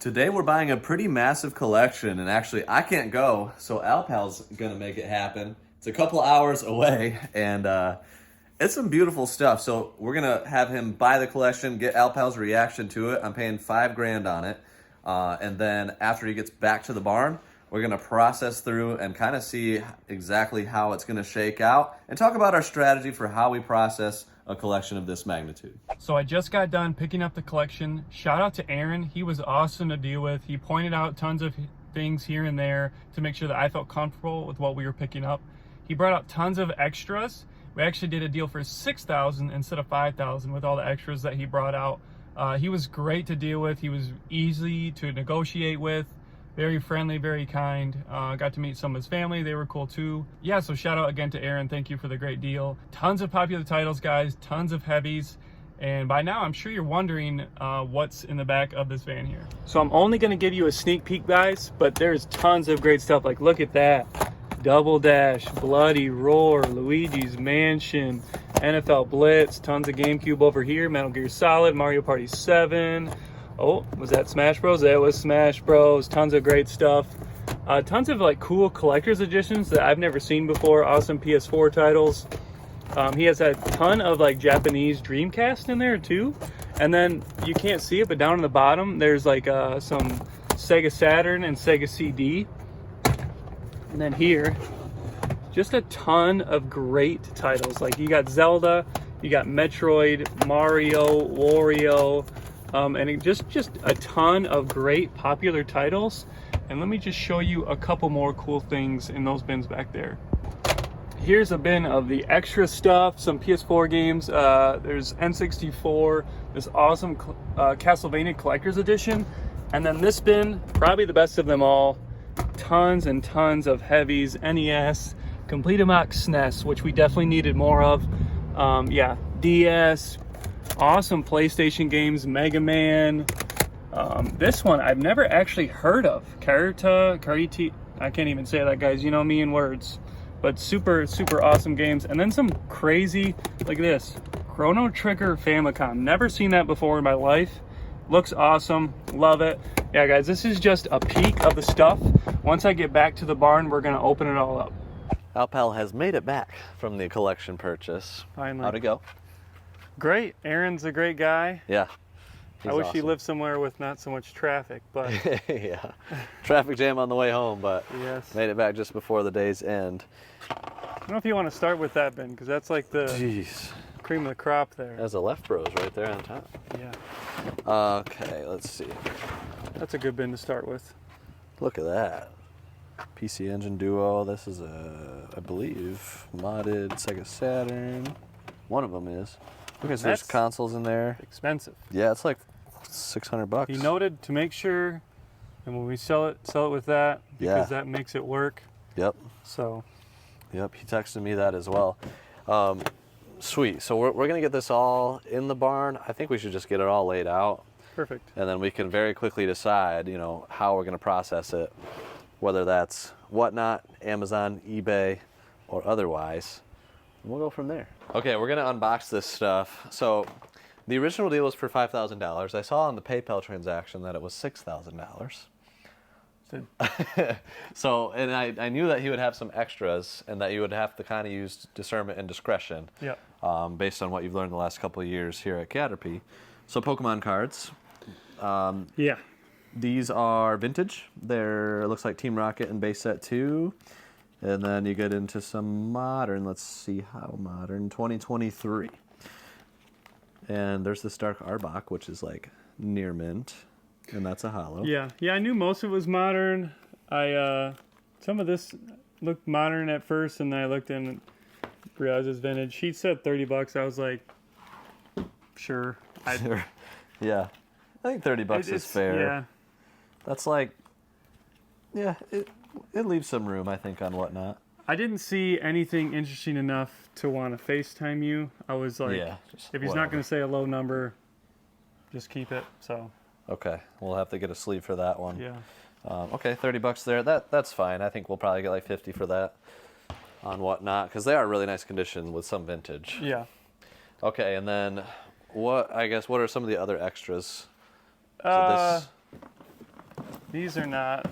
Today we're buying a pretty massive collection, and actually I can't go, so Alpal's gonna make it happen. It's a couple hours away, and it's some beautiful stuff. So we're gonna have him buy the collection, get Alpal's reaction to it. I'm paying $5,000 on it, and then after he gets back to the barn, we're gonna process through and kind of see exactly how it's gonna shake out, and talk about our strategy for how we process a collection of this magnitude. So I just got done picking up the collection. Shout out to Aaron. He was awesome to deal with. He pointed out tons of things here and there to make sure that I felt comfortable with what we were picking up. He brought out tons of extras. We actually did a deal for $6,000 instead of $5,000 with all the extras that he brought out. He was great to deal with. He was easy to negotiate with. Very friendly, very kind. Got to meet some of his family. They were cool too. Yeah, so shout out again to Aaron. Thank you for the great deal. Tons of popular titles, guys. Tons of heavies. And by now, I'm sure you're wondering what's in the back of this van here. So I'm only going to give you a sneak peek, guys, but there's tons of great stuff. Like, look at that. Double Dash, Bloody Roar, Luigi's Mansion, NFL Blitz, tons of GameCube over here, Metal Gear Solid, Mario Party 7. Oh, was that Smash Bros? That was Smash Bros. Tons of great stuff. Tons of like cool collector's editions that I've never seen before. Awesome PS4 titles. He has a ton of like Japanese Dreamcast in there too. And then you can't see it, but down on the bottom, there's like some Sega Saturn and Sega CD. And then here, just a ton of great titles. Like you got Zelda, you got Metroid, Mario, Wario, and just a ton of great popular titles. And let me just show you a couple more cool things in those bins back there. Here's a bin of the extra stuff, some PS4 games. There's N64, this awesome Castlevania Collector's Edition. And then this bin, probably the best of them all, tons and tons of heavies, NES, Complete Amox SNES, which we definitely needed more of. Yeah, DS, awesome PlayStation games, Mega Man. This one I've never actually heard of. Karita, I can't even say that, guys. You know me in words. But super, super awesome games. And then some crazy, like this, Chrono Trigger Famicom. Never seen that before in my life. Looks awesome. Love it. Yeah, guys, this is just a peek of the stuff. Once I get back to the barn, we're going to open it all up. Alpal has made it back from the collection purchase. Finally. How'd it go? Great. Aaron's a great guy. Yeah. I wish he lived somewhere with not so much traffic, but yeah. Traffic jam on the way home, but yes. Made it back just before the day's end. I don't know if you want to start with that, Ben, because that's like the cream of the crop there. There's a Left Bros right there on top. Yeah. Okay, let's see. That's a good bin to start with. Look at that. PC Engine Duo. This is I believe, modded Sega Saturn. One of them is. Okay, so there's consoles in there. Expensive. Yeah, it's like $600. He noted to make sure, and when we sell it with that, because that makes it work. Yep. So. Yep, he texted me that as well. Sweet. So we're going to get this all in the barn. I think we should just get it all laid out. Perfect. And then we can very quickly decide, you know, how we're going to process it, whether that's Whatnot, Amazon, eBay, or otherwise. We'll go from there. Okay, we're going to unbox this stuff. So the original deal was for $5,000. I saw on the PayPal transaction that it was $6,000. So, and I knew that he would have some extras and that you would have to kind of use discernment and discretion. Yeah. Based on what you've learned the last couple of years here at CATRP. So Pokemon cards. Yeah. These are vintage. They're, it looks like Team Rocket and base set 2. And then you get into some modern, let's see how modern, 2023. And there's this Dark Arbok, which is like near mint. And that's a holo. Yeah, I knew most of it was modern. Some of this looked modern at first, and then I looked in and realized it was vintage. She said $30. I was like, sure. Sure. Yeah. I think $30 is fair. Yeah. That's like, yeah, it leaves some room, I think, on Whatnot. I didn't see anything interesting enough to want to FaceTime you. I was like, if he's not going to say a low number, just keep it. So. Okay, we'll have to get a sleeve for that one. Yeah. Okay, $30 there. That's fine. I think we'll probably get like 50 for that on Whatnot, because they are really nice condition with some vintage. Yeah. Okay, and then what are some of the other extras? So These are not.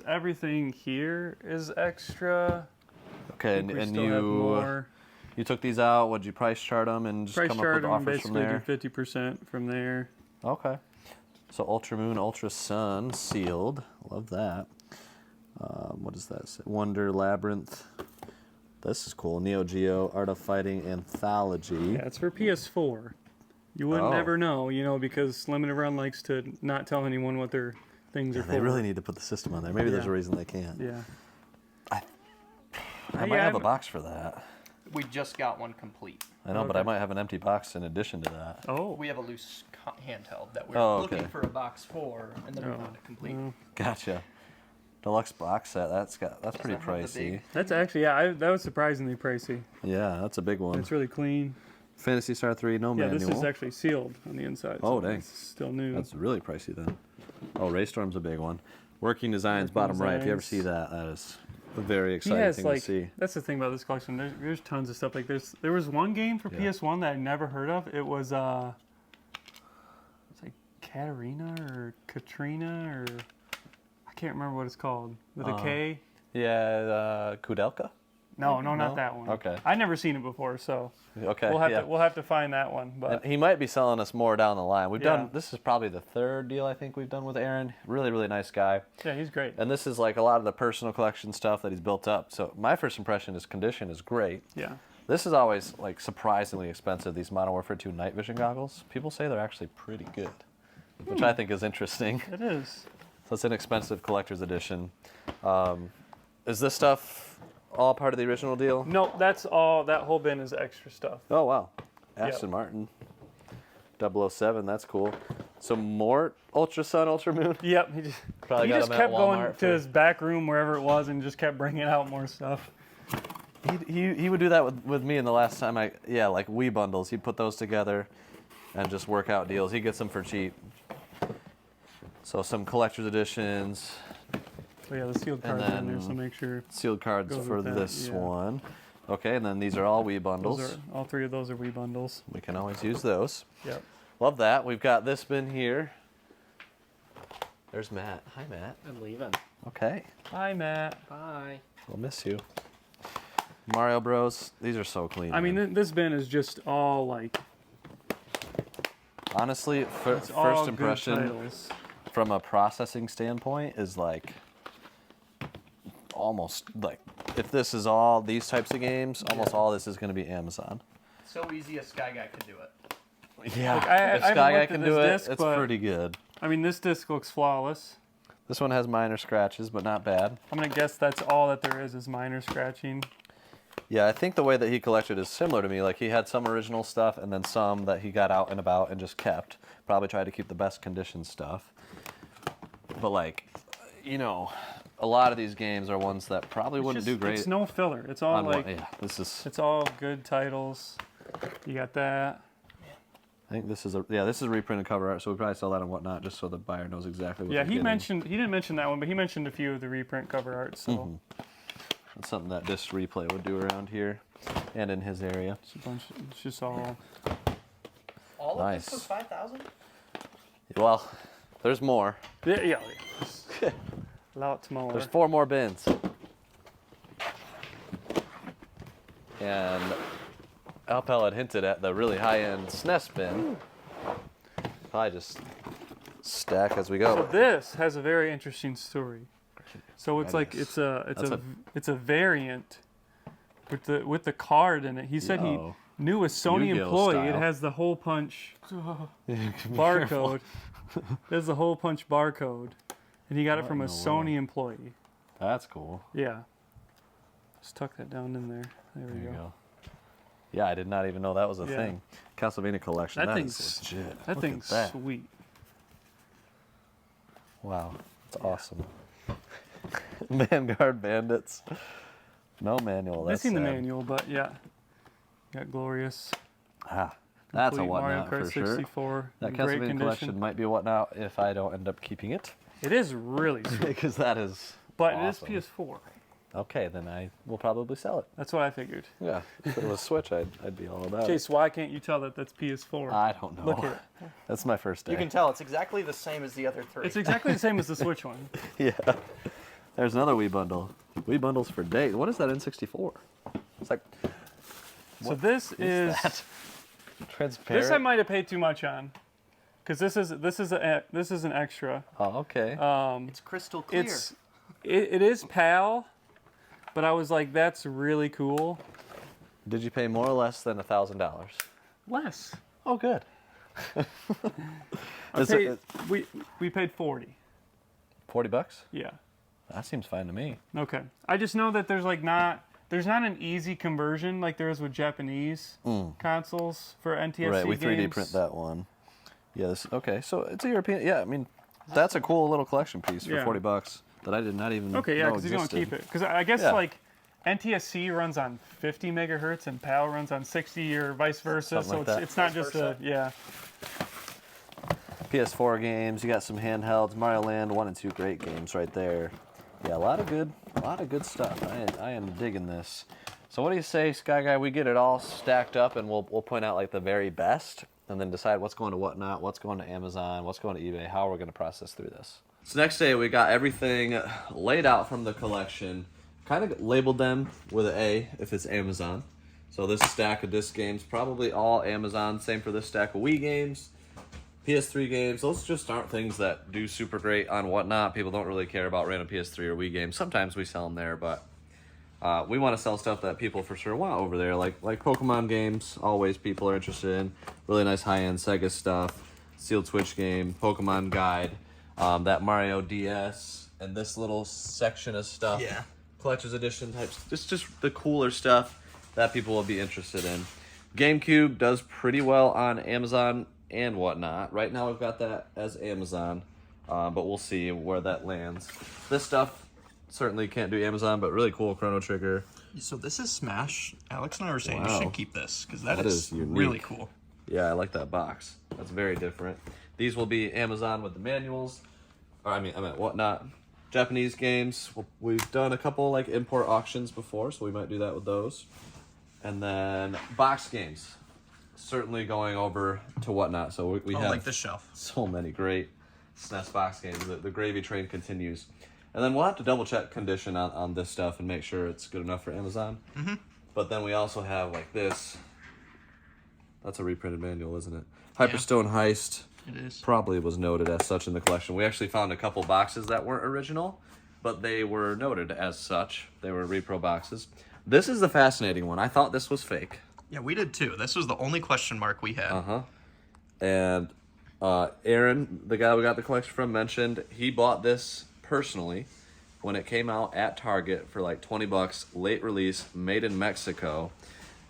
Everything here is extra. Okay, We and still have more. you took these out. What'd you price chart them and just Price come up chart with them and offers from basically there? do 50% from there. Okay. So Ultra Moon, Ultra Sun, sealed. Love that. What does that say? Wonder Labyrinth. This is cool. Neo Geo, Art of Fighting Anthology. Yeah, it's for PS4. You wouldn't ever know, because Limited Run likes to not tell anyone what their things are for. They really need to put the system on there. Maybe there's a reason they can't. Yeah. I might have a box for that. We just got one complete. I know, but I might have an empty box in addition to that. Oh. We have a loose handheld that we're looking for a box for, and then we found it complete. Gotcha. Deluxe box set. That's pretty pricey. That's actually that was surprisingly pricey. Yeah, that's a big one. It's really clean. Phantasy Star 3, no manual. Yeah, this is actually sealed on the inside. Oh, so dang. It's still new. That's really pricey then. Oh, Raystorm's a big one. Working Designs, bottom right. If you ever see that, that is a very exciting thing to see. That's the thing about this collection. There's tons of stuff. Like there was one game for PS1 that I never heard of. It was it's like Katarina or Katrina or I can't remember what it's called with a K. Yeah, Kudelka? No, not that one. Okay. I'd never seen it before, so okay, we'll have to find that one. But and he might be selling us more down the line. We've done this is probably the third deal I think we've done with Aaron. Really, really nice guy. yeah, he's great. And this is like a lot of the personal collection stuff that he's built up. So my first impression is condition is great. Yeah. This is always like surprisingly expensive. These Modern Warfare 2 night vision goggles. People say they're actually pretty good, which I think is interesting. It is. So it's an expensive collector's edition. Is this stuff all part of the original deal? No, that's all. That whole bin is extra stuff. Oh, wow. Aston Martin. 007, that's cool. So more Ultra Sun, Ultra Moon? Yep. He just kept going to his back room, wherever it was, and just kept bringing out more stuff. He would do that with me, and the last time like Wii bundles. He'd put those together and just work out deals. He gets them for cheap. So some collector's editions. So yeah, the sealed cards are in there, so make sure. Sealed cards for this one. Okay, and then these are all Wii bundles. All three of those are Wii bundles. We can always use those. Yep. Love that. We've got this bin here. There's Matt. Hi, Matt. I'm leaving. Okay. Hi, Matt. Bye. We'll miss you. Mario Bros. These are so clean. I mean, this bin is just all like. Honestly, first impression from a processing standpoint is like almost like if this is all these types of games, almost all this is going to be Amazon. So easy a Sky Guy could do it. Yeah, Like, if Sky Guy can do it, it's pretty good. I mean, this disc looks flawless. This one has minor scratches, but not bad. I'm gonna guess that's all that there is minor scratching. Yeah, I think the way that he collected is similar to me. Like he had some original stuff and then some that he got out and about and just kept. Probably tried to keep the best condition stuff. But like, a lot of these games are ones that probably wouldn't do great. It's no filler. It's all It's all good titles. You got that. I think this is a reprinted cover art, so we probably sell that and whatnot, just so the buyer knows exactly what. Yeah, he didn't mention that one, but he mentioned a few of the reprint cover arts. So that's something that Disc Replay would do around here, and in his area. It's just all. All of this was 5,000. Well, there's more. Yeah. A lot smaller. There's 4 more bins. And Alpel had hinted at the really high-end SNES bin. Probably just stack as we go. So this has a very interesting story. So it's like it's a variant with the card in it. He said he knew a Sony Yu-Gi-Oh employee. style. It has the hole punch barcode. There's the hole punch barcode, and he got it from a Sony employee. That's cool. Yeah. Just tuck that down in there. There we go. Yeah, I did not even know that was a thing. Castlevania collection. That thing's legit. That thing's sweet. Wow, that's awesome. Vanguard Bandits. No manual. That's Missing the manual, but yeah. Got Glorious. Ah, that's a Complete whatnot Mario Kart for sure. 64. That Great Castlevania condition. collection might be a whatnot if I don't end up keeping it. It is really sweet. Because that is But awesome. it is PS4. Okay, then I will probably sell it. That's what I figured. Yeah, if it was Switch, I'd be all about Chase, why can't you tell that that's PS4? I don't know. Look at it. That's my first day. You can tell it's exactly the same as the other 3. It's exactly the same as the Switch one. Yeah. There's another Wii bundle. Wii bundles for days. What is that N64? It's like. So this is that? Transparent. this I might have paid too much on, because this is an extra. Oh, okay. It's crystal clear. It is PAL, but I was like, that's really cool. Did you pay more or less than $1,000? Less. Oh, good. We paid 40. $40? Yeah. That seems fine to me. Okay. I just know that there's not an easy conversion like there is with Japanese consoles for NTSC Right, we 3D games. print that one. Yeah, okay, so it's a European. Yeah, I mean, that's a cool little collection piece for $40 that I did not even Okay, yeah, know because you don't existed. keep it. Because I guess Yeah. like NTSC runs on 50 megahertz and PAL runs on 60 or vice versa. Something So like that. it's not just a PS4 games. You got some handhelds. Mario Land 1 and 2, great games right there. Yeah, a lot of good stuff. I am digging this. So what do you say, Sky Guy? We get it all stacked up, and we'll point out like the very best, and then decide what's going to Whatnot, what's going to Amazon, what's going to eBay, how we're going to process through this. So next day we got everything laid out from the collection. Kind of labeled them with an A if it's Amazon. So this stack of disc games, probably all Amazon. Same for this stack of Wii games. PS3 games, those just aren't things that do super great on Whatnot. People don't really care about random PS3 or Wii games. Sometimes we sell them there, but we want to sell stuff that people for sure want over there, like Pokemon games. Always people are interested in really nice high-end Sega stuff, Sealed Switch game, Pokemon Guide, that Mario DS, and this little section of stuff. Yeah. Collector's edition types, just the cooler stuff that people will be interested in. GameCube does pretty well on Amazon and Whatnot. Right now we've got that as Amazon, but we'll see where that lands. This stuff certainly can't do Amazon, but really cool Chrono Trigger. So this is Smash. Alex and I were saying Wow. you should keep this because that is is unique. really cool. Yeah, I like that box. That's very different. These will be Amazon with the manuals, or I meant Whatnot. Japanese games, we've done a couple like import auctions before, so we might do that with those. And then box games, certainly going over to Whatnot. So we have like this shelf. so many great SNES box games. The gravy train continues. And then we'll have to double check condition on this stuff and make sure it's good enough for Amazon. Mm-hmm. But then we also have like this. That's a reprinted manual, isn't it? Hyperstone Heist. It is. Probably was noted as such in the collection. We actually found a couple boxes that weren't original, but they were noted as such. They were repro boxes. This is the fascinating one. I thought this was fake. Yeah, we did too. This was the only question mark we had. And Aaron, the guy we got the collection from, mentioned he bought this personally when it came out at Target for like $20, late release, made in Mexico.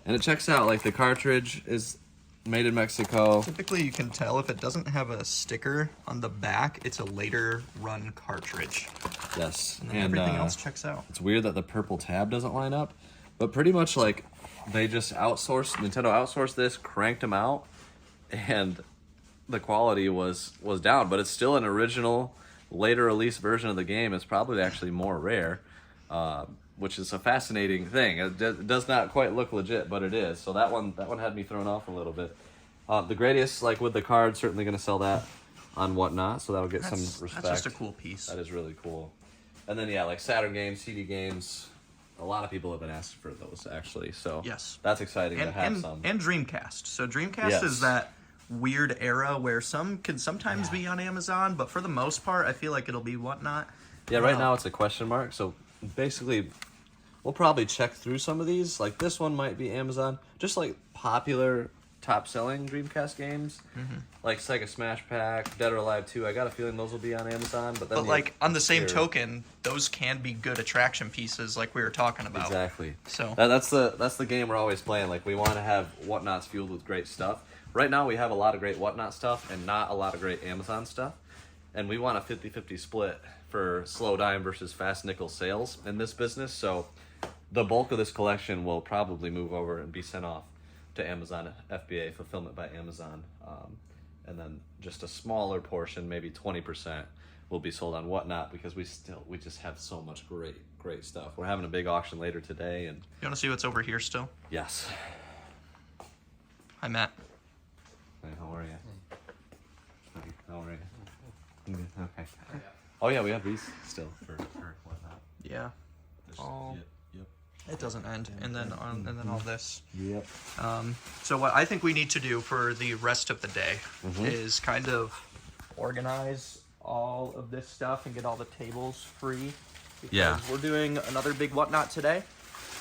And it checks out, like the cartridge is made in Mexico. Typically, you can tell if it doesn't have a sticker on the back, it's a later run cartridge. Yes. And then everything else checks out. It's weird that the purple tab doesn't line up, but pretty much like they just Nintendo outsourced this, cranked them out, and the quality was down, but it's still an original, later release version of the game. It's probably actually more rare, which is a fascinating thing. It does not quite look legit, but it is. So that one had me thrown off a little bit. The Gradius, like with the card, certainly going to sell that on Whatnot, so that'll get some respect. That's just a cool piece. That is really cool. And then yeah, like Saturn games, CD games. A lot of people have been asking for those actually, so yes, that's exciting to have some. And Dreamcast. So Dreamcast is that weird era where some can sometimes be on Amazon, but for the most part, I feel like it'll be Whatnot. Yeah, right now it's a question mark. So basically, we'll probably check through some of these. Like this one might be Amazon, just like popular top-selling Dreamcast games, like Sega Smash Pack, Dead or Alive 2. I got a feeling those will be on Amazon, but then like on the same token, those can be good attraction pieces, like we were talking about. Exactly. So that's the game we're always playing. Like we want to have Whatnots fueled with great stuff. Right now we have a lot of great Whatnot stuff and not a lot of great Amazon stuff, and we want a 50-50 split for slow dime versus fast nickel sales in this business. So the bulk of this collection will probably move over and be sent off to Amazon FBA, fulfillment by Amazon, and then just a smaller portion, maybe 20%, will be sold on Whatnot, because we just have so much great stuff. We're having a big auction later today, and You want to see what's over here still? yes. Hi, Matt. Hey, how are you? How are you? Okay. Oh yeah, we have these still for Whatnot. Yeah. Oh. Yep. It doesn't end, and then all this. Yep. So what I think we need to do for the rest of the day is kind of organize all of this stuff and get all the tables free. Yeah. We're doing another big Whatnot today.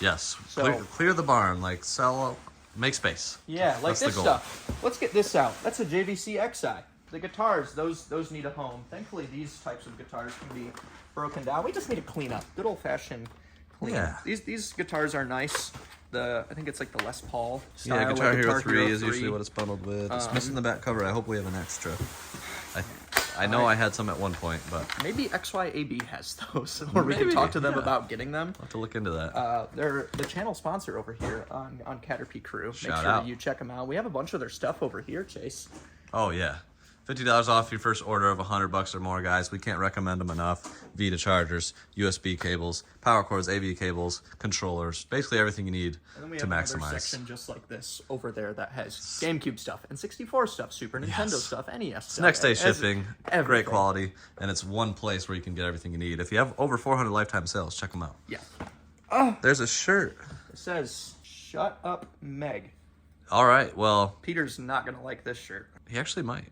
Yes. So- Clear the barn, like sell, make space. Yeah, like That's the this goal. stuff. Let's get this out. That's a JVC XI. The guitars, those need a home. Thankfully, these types of guitars can be broken down. We just need to clean up. Good old-fashioned clean. Yeah. These guitars are nice. I think it's like the Les Paul style. Yeah, Guitar like Hero 3 is usually what it's bundled with. It's missing the back cover. I hope we have an extra. I know I had some at one point, but Maybe XYAB has those, or we can Maybe, talk to them yeah. about getting them. I'll have to look into that. They're the channel sponsor over here on CATRP Crew. Make Shout sure out. you check them out. We have a bunch of their stuff over here, Chase. Oh yeah, $50 off your first order of $100 or more, guys. We can't recommend them enough. Vita chargers, USB cables, power cords, AV cables, controllers, basically everything you need And then we to have another maximize. section just like this over there that has GameCube stuff and 64 stuff, Super Nintendo Yes. stuff, NES stuff. Next day as- shipping, great everything. quality, and it's one place where you can get everything you need. If you have over 400 lifetime sales, check them out. Yeah. There's a shirt. It says, "Shut up, Meg." All right, well, Peter's not going to like this shirt. he actually might.